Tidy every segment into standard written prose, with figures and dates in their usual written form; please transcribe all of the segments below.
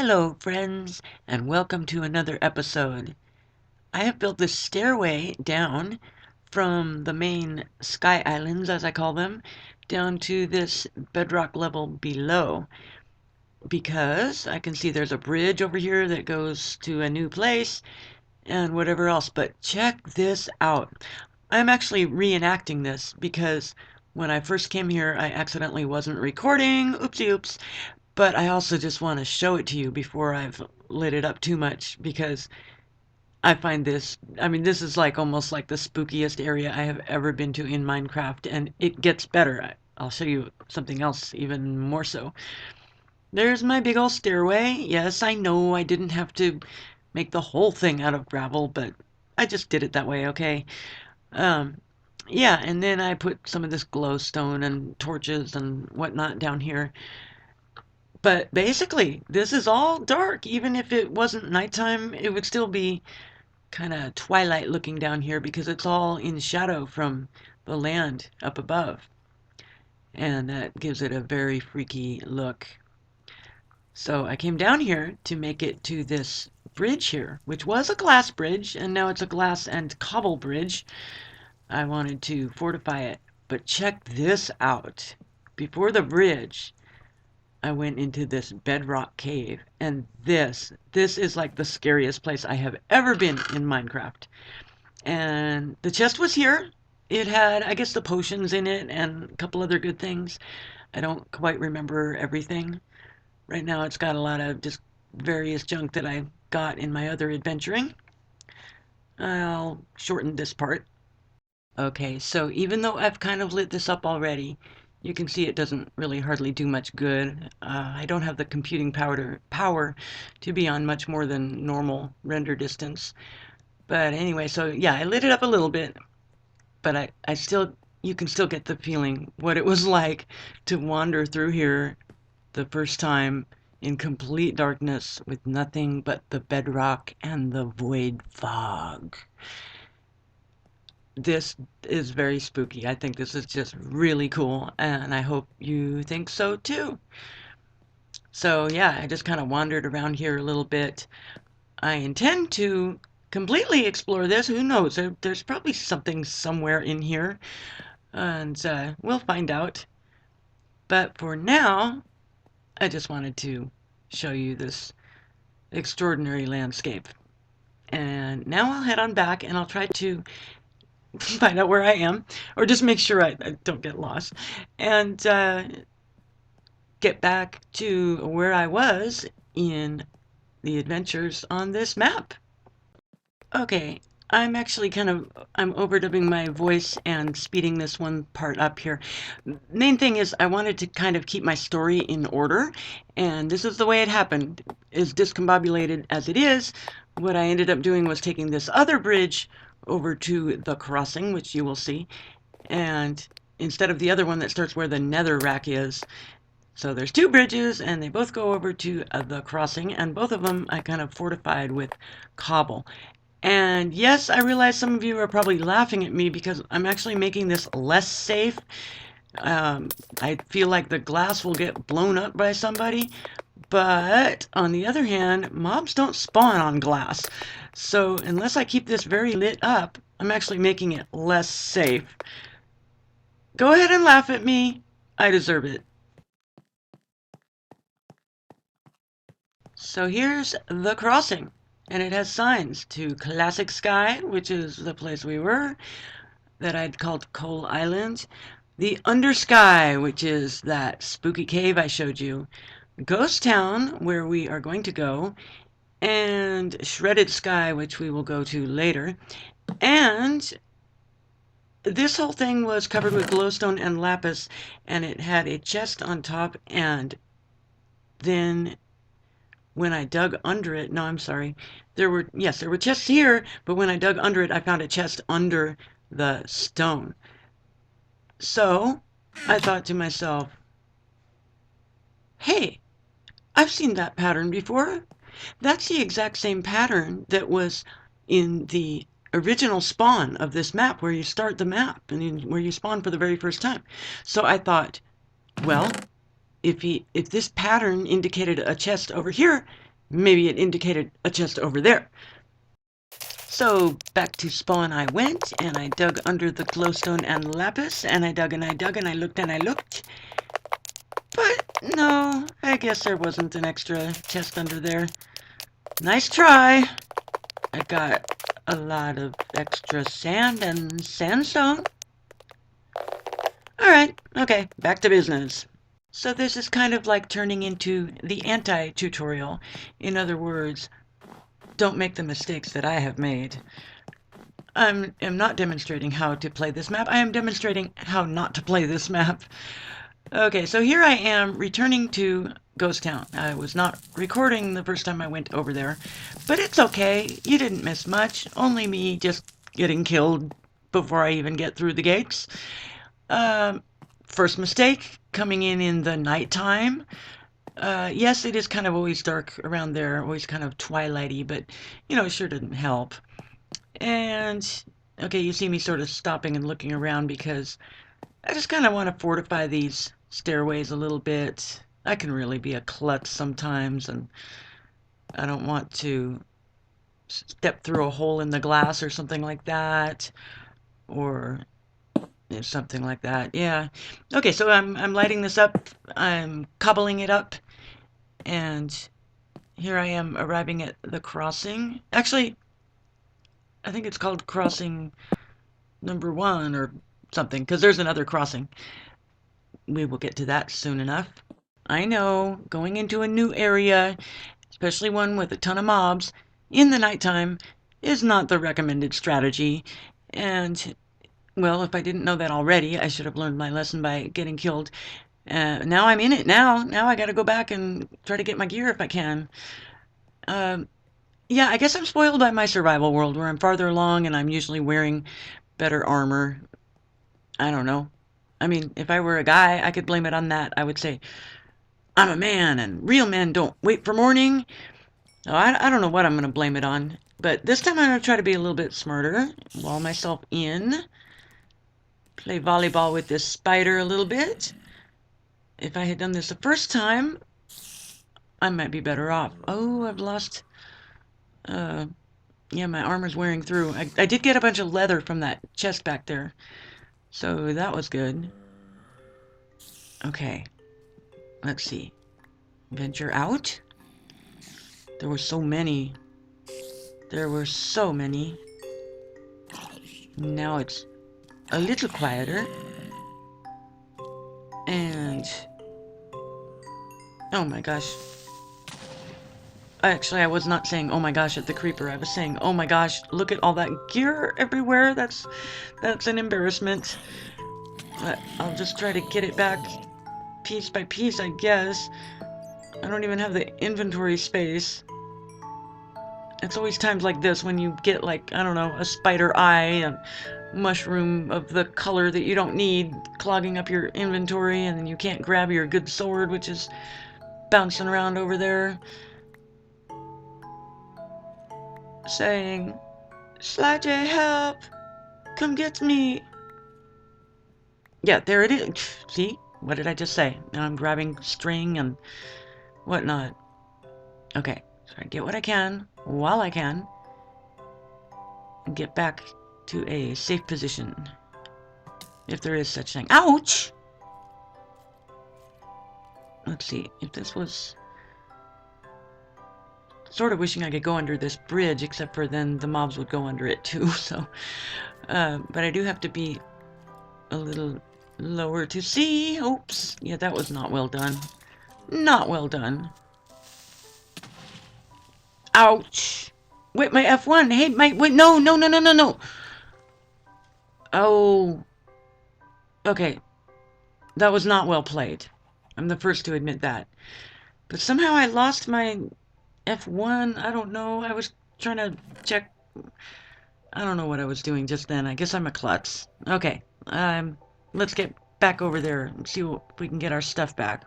Hello, friends, and welcome to another episode. I have built this stairway down from the main sky islands, as I call them, down to this bedrock level below because I can see there's a bridge over here that goes to a new place and whatever else. But check this out. I'm actually reenacting this because when I first came here, I accidentally wasn't recording. Oopsie oops. But I also just want to show it to you before I've lit it up too much because I find this is like almost like the spookiest area I have ever been to in Minecraft, and it gets better. I'll show you something else even more so. There's my big old stairway. Yes, I know I didn't have to make the whole thing out of gravel, but I just did it that way, okay? Um, yeah, and then I put some of this glowstone and torches and whatnot down here. But basically, this is all dark. Even if it wasn't nighttime, it would still be kind of twilight looking down here because it's all in shadow from the land up above. And that gives it a very freaky look. So I came down here to make it to this bridge here, which was a glass bridge, and now it's a glass and cobble bridge. I wanted to fortify it. But check this out. Before the bridge, I went into this bedrock cave, and this is like the scariest place I have ever been in Minecraft. And the chest was here. It had, I guess, the potions in it and a couple other good things. I don't quite remember everything. Right now it's got a lot of just various junk that I got in my other adventuring. I'll shorten this part. Okay, so even though I've kind of lit this up already, you can see it doesn't really hardly do much good. I don't have the computing power to be on much more than normal render distance. But anyway, so yeah, I lit it up a little bit, but I still, you can still get the feeling what it was like to wander through here the first time in complete darkness with nothing but the bedrock and the void fog. This is very spooky. I think this is just really cool, and I hope you think so too. So yeah, I just kind of wandered around here a little bit. I intend to completely explore this. Who knows? There's probably something somewhere in here, and we'll find out. But for now, I just wanted to show you this extraordinary landscape. And now I'll head on back and I'll try to find out where I am, or just make sure I don't get lost, and get back to where I was in the adventures on this map. Okay, I'm actually I'm overdubbing my voice and speeding this one part up here. Main thing is I wanted to kind of keep my story in order, and this is the way it happened. As discombobulated as it is, what I ended up doing was taking this other bridge over to the crossing, which you will see, and instead of the other one that starts where the nether rack is. So there's two bridges, and they both go over to the crossing, and both of them I kind of fortified with cobble. And yes, I realize some of you are probably laughing at me because I'm actually making this less safe. I feel like the glass will get blown up by somebody, but on the other hand, mobs don't spawn on glass. So unless I keep this very lit up, I'm actually making it less safe. Go ahead and laugh at me. I deserve it. So here's the crossing, and it has signs to Classic Sky, which is the place we were, that I'd called Coal Island, the Under Sky, which is that spooky cave I showed you, Ghost Town, where we are going to go, and Shredded Sky, which we will go to later. And this whole thing was covered with glowstone and lapis, and it had a chest on top, and then when I dug under it, no, I'm sorry, there were chests here, but when I dug under it, I found a chest under the stone. So I thought to myself, hey, I've seen that pattern before. That's the exact same pattern that was in the original spawn of this map, where you start the map and where you spawn for the very first time. So I thought, well, if this pattern indicated a chest over here, Maybe it indicated a chest over there. So back to spawn I went, and I dug under the glowstone and lapis, and I dug and I dug and I looked and I looked. But no, I guess there wasn't an extra chest under there. Nice try. I got a lot of extra sand and sandstone. Alright, okay, back to business. So this is kind of like turning into the anti-tutorial. In other words, don't make the mistakes that I have made. I am not demonstrating how to play this map. I am demonstrating how not to play this map. Okay, so here I am returning to Ghost Town. I was not recording the first time I went over there, but it's okay. You didn't miss much. Only me just getting killed before I even get through the gates. First mistake, coming in the nighttime. Yes, it is kind of always dark around there, always kind of twilighty, but, you know, it sure didn't help. And, okay, you see me sort of stopping and looking around because I just kind of want to fortify these stairways a little bit. I can really be a klutz sometimes, and I don't want to step through a hole in the glass or something like that, or something like that. Yeah. Okay, so I'm lighting this up. I'm cobbling it up, and here I am arriving at the crossing. Actually, I think it's called crossing number 1 or something, because there's another crossing. We will get to that soon enough. I know, going into a new area, especially one with a ton of mobs, in the nighttime is not the recommended strategy. And, well, if I didn't know that already, I should have learned my lesson by getting killed. Now I'm in it. Now I gotta go back and try to get my gear if I can. Yeah, I guess I'm spoiled by my survival world, where I'm farther along and I'm usually wearing better armor. I don't know. I mean, if I were a guy, I could blame it on that. I would say, I'm a man, and real men don't wait for morning. Oh, I don't know what I'm going to blame it on. But this time I'm going to try to be a little bit smarter. Wall myself in. Play volleyball with this spider a little bit. If I had done this the first time, I might be better off. Oh, I've lost... yeah, my armor's wearing through. I did get a bunch of leather from that chest back there. So that was good. Okay. Let's see. Venture out? There were so many. There were so many. Now it's a little quieter. And... oh my gosh. Actually, I was not saying oh my gosh at the creeper. I was saying oh my gosh, look at all that gear everywhere. That's an embarrassment. But I'll just try to get it back piece by piece, I guess. I don't even have the inventory space. It's always times like this when you get, like, I don't know, a spider eye, a mushroom of the color that you don't need clogging up your inventory, and then you can't grab your good sword, which is bouncing around over there. Saying, Sly J, help! Come get me! Yeah, there it is. See? What did I just say? Now I'm grabbing string and whatnot. Okay, so I get what I can while I can and get back to a safe position. If there is such thing. Ouch! Let's see, if this was... sort of wishing I could go under this bridge, except for then the mobs would go under it too, so... but I do have to be a little lower to see. Oops. Yeah, that was not well done. Not well done. Ouch! Wait, my F1! Hey, wait, no! Oh... okay. That was not well played. I'm the first to admit that. But somehow I lost my F1. I don't know. I was trying to check... I don't know what I was doing just then. I guess I'm a klutz. Okay. Let's get back over there and see if we can get our stuff back.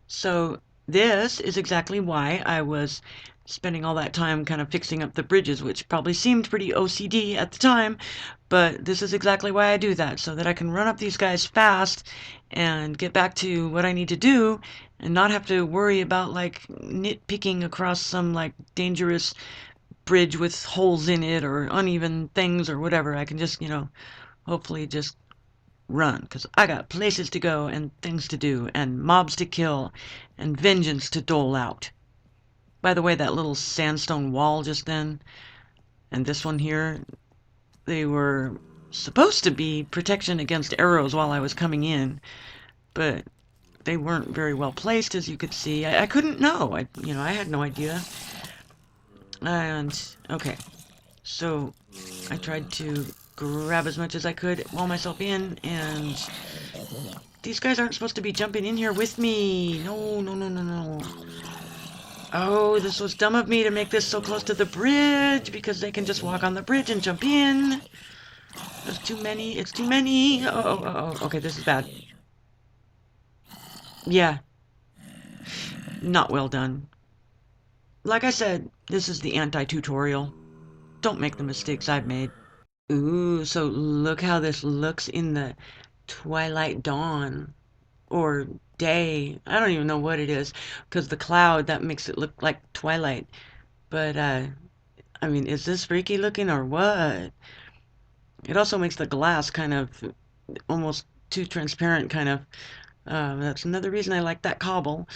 So this is exactly why I was spending all that time kind of fixing up the bridges, which probably seemed pretty OCD at the time, but this is exactly why I do that, so that I can run up these guys fast and get back to what I need to do, and not have to worry about like nitpicking across some like dangerous bridge with holes in it or uneven things or whatever. I can just, hopefully just run, because I got places to go and things to do and mobs to kill and vengeance to dole out. By the way, that little sandstone wall just then and this one here, they were supposed to be protection against arrows while I was coming in, but they weren't very well placed, as you could see. I couldn't know. I had no idea. And okay, so I tried to grab as much as I could, wall myself in, and these guys aren't supposed to be jumping in here with me. No, no, no, no, no. Oh, this was dumb of me to make this so close to the bridge, because they can just walk on the bridge and jump in. There's too many. It's too many. Oh. Okay, this is bad. Yeah. Not well done. Like I said, this is the anti-tutorial. Don't make the mistakes I've made. Ooh, so look how this looks in the twilight dawn. Or day. I don't even know what it is, because the cloud, that makes it look like twilight. But, I mean, is this freaky looking or what? It also makes the glass kind of almost too transparent, kind of. That's another reason I like that cobble.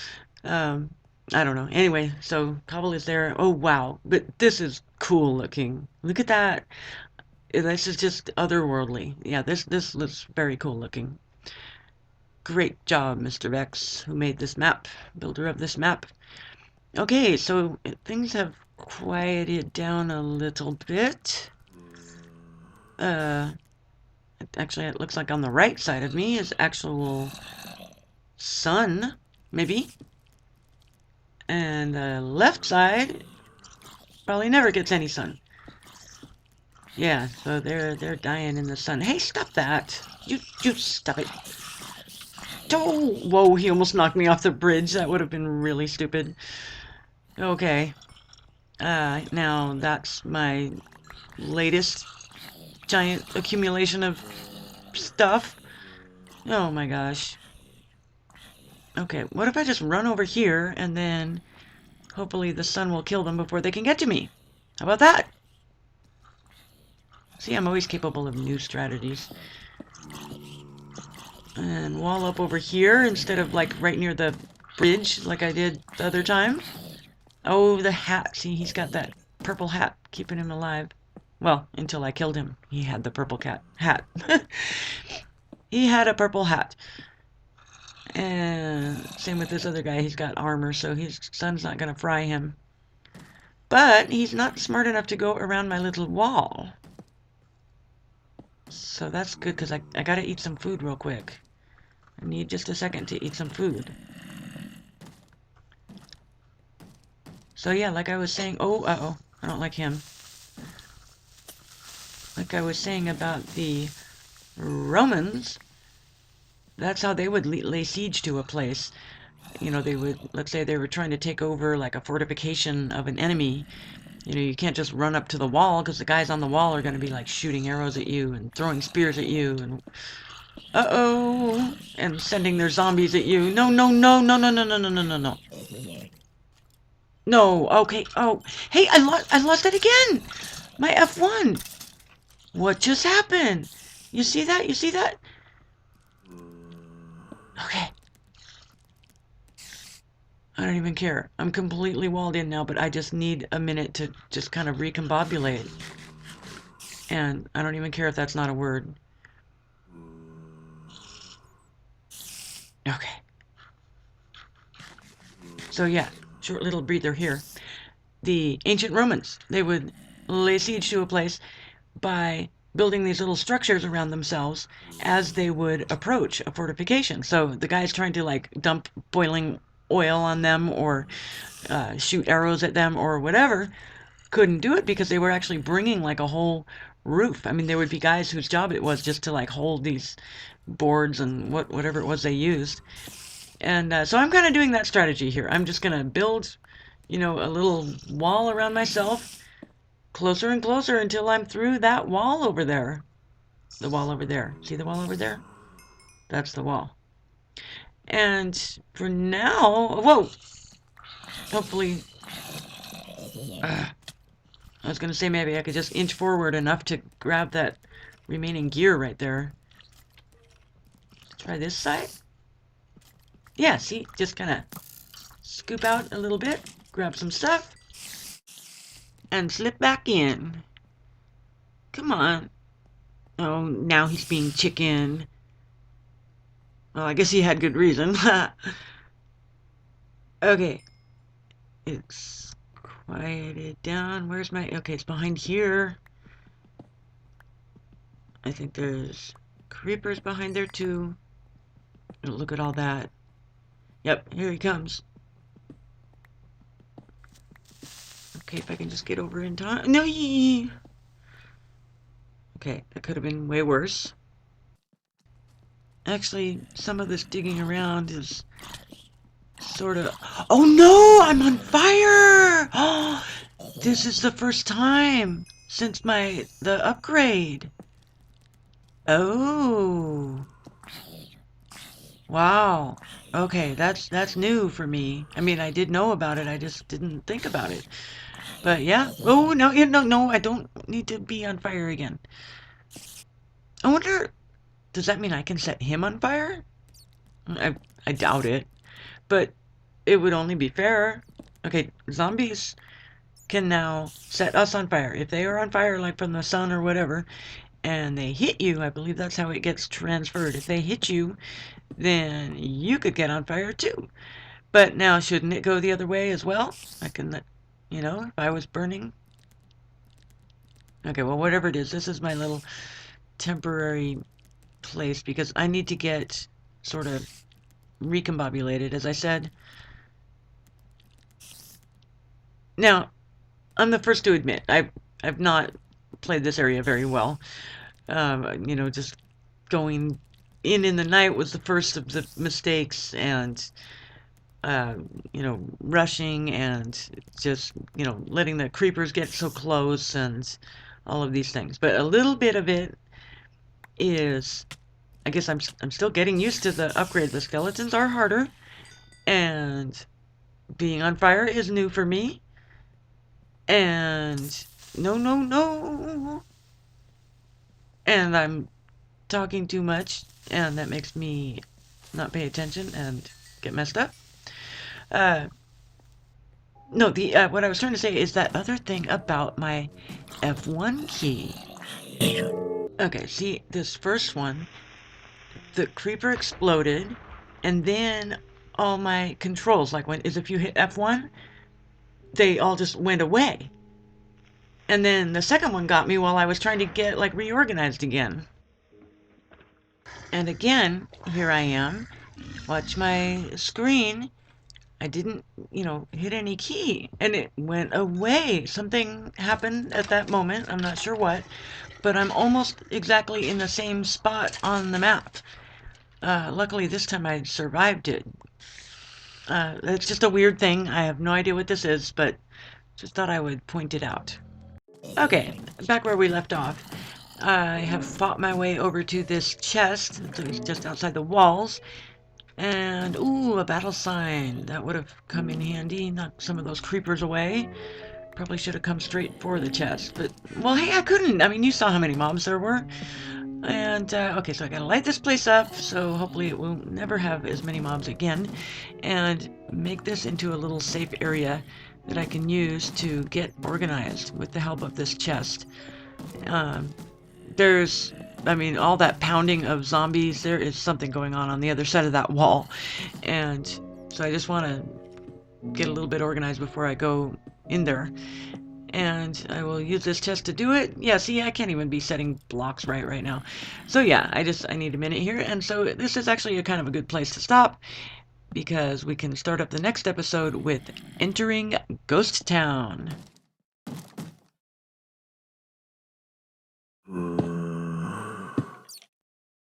I don't know. Anyway, so cobble is there. Oh, wow. But this is cool looking. Look at that. This is just otherworldly. Yeah, this looks very cool looking. Great job, Mr. Vechs, who made this map, builder of this map. Okay, so things have quieted down a little bit. Actually, it looks like on the right side of me is actual sun, maybe. And the left side probably never gets any sun. Yeah, so they're dying in the sun. Hey, stop that! You stop it! Oh, whoa! He almost knocked me off the bridge. That would have been really stupid. Okay. Now that's my latest giant accumulation of stuff. Oh my gosh. Okay, what if I just run over here and then hopefully the sun will kill them before they can get to me? How about that? See, I'm always capable of new strategies. And wall up over here instead of like right near the bridge like I did the other time. Oh, the hat. See, he's got that purple hat keeping him alive. Well, until I killed him. He had the purple hat. He had a purple hat. And same with this other guy. He's got armor, so his sun's not going to fry him. But he's not smart enough to go around my little wall. So that's good, because I got to eat some food real quick. I need just a second to eat some food. So yeah, like I was saying... Oh, uh-oh. I don't like him. Like I was saying about the Romans, that's how they would lay siege to a place. You know, they would, let's say they were trying to take over like a fortification of an enemy. You know, you can't just run up to the wall, because the guys on the wall are going to be like shooting arrows at you and throwing spears at you and uh-oh, and sending their zombies at you. No, no, no, no, no, no, no, no, no, no, no. No, okay. Oh, hey, I lost it again. My F1. What just happened? You see that? You see that? Okay. I don't even care. I'm completely walled in now, but I just need a minute to just kind of recombobulate. And I don't even care if that's not a word. Okay. So yeah, short little breather here. The ancient Romans, they would lay siege to a place by building these little structures around themselves as they would approach a fortification. So the guys trying to like dump boiling oil on them or shoot arrows at them or whatever couldn't do it, because they were actually bringing like a whole roof. I mean, there would be guys whose job it was just to like hold these boards and whatever it was they used. And so I'm kind of doing that strategy here. I'm just going to build, you know, a little wall around myself, closer and closer until I'm through that wall over there. The wall over there. See the wall over there? That's the wall. And for now, whoa! Hopefully, I was gonna say maybe I could just inch forward enough to grab that remaining gear right there. Try this side. Yeah, see, just kind of scoop out a little bit, grab some stuff, and slip back in. Come on. Oh, now he's being chicken. Well, I guess he had good reason. Okay. It's quieted down. Where's my... Okay, it's behind here. I think there's creepers behind there, too. Oh, look at all that. Yep, here he comes. Okay, if I can just get over in time. No! Okay, that could have been way worse. Actually, some of this digging around is sort of... Oh no! I'm on fire! Oh, this is the first time since the upgrade. Oh. Wow. Okay, that's new for me. I mean, I did know about it. I just didn't think about it. But yeah. Oh no, no! I don't need to be on fire again. I wonder. Does that mean I can set him on fire? I doubt it. But it would only be fair. Okay, zombies can now set us on fire. If they are on fire, like from the sun or whatever, and they hit you, I believe that's how it gets transferred. If they hit you, then you could get on fire too. But now, shouldn't it go the other way as well? I can let, if I was burning. Okay, well, whatever it is, this is my little temporary place because I need to get sort of recombobulated, as I said. Now, I'm the first to admit, I've not played this area very well. Just going in the night was the first of the mistakes, and rushing and just, letting the creepers get so close and all of these things. But a little bit of it is, I guess I'm still getting used to the upgrade. The skeletons are harder, and being on fire is new for me. And no. And I'm talking too much, and that makes me not pay attention and get messed up. No, what I was trying to say is that other thing about my F1 key. Okay, see, this first one, the creeper exploded, and then all my controls, like if you hit F1, they all just went away. And then the second one got me while I was trying to get, like, reorganized again. And again, here I am. Watch my screen. I didn't, hit any key, and it went away. Something happened at that moment. I'm not sure what, but I'm almost exactly in the same spot on the map. Luckily, this time I survived it. It's just a weird thing. I have no idea what this is, but just thought I would point it out. Okay, back where we left off. I have fought my way over to this chest. It's just outside the walls. And, ooh, a battle sign. That would have come in handy. Knock some of those creepers away. Probably should have come straight for the chest. But, well, hey, I couldn't. I mean, you saw how many mobs there were. And, okay, so I gotta light this place up. So hopefully it will never have as many mobs again. And make this into a little safe area that I can use to get organized with the help of this chest. There's... I mean, all that pounding of zombies, there is something going on the other side of that wall. And so I just want to get a little bit organized before I go in there. And I will use this chest to do it. Yeah, see, I can't even be setting blocks right now. So yeah, I need a minute here. And so this is actually a kind of a good place to stop, because we can start up the next episode with entering Ghost Town.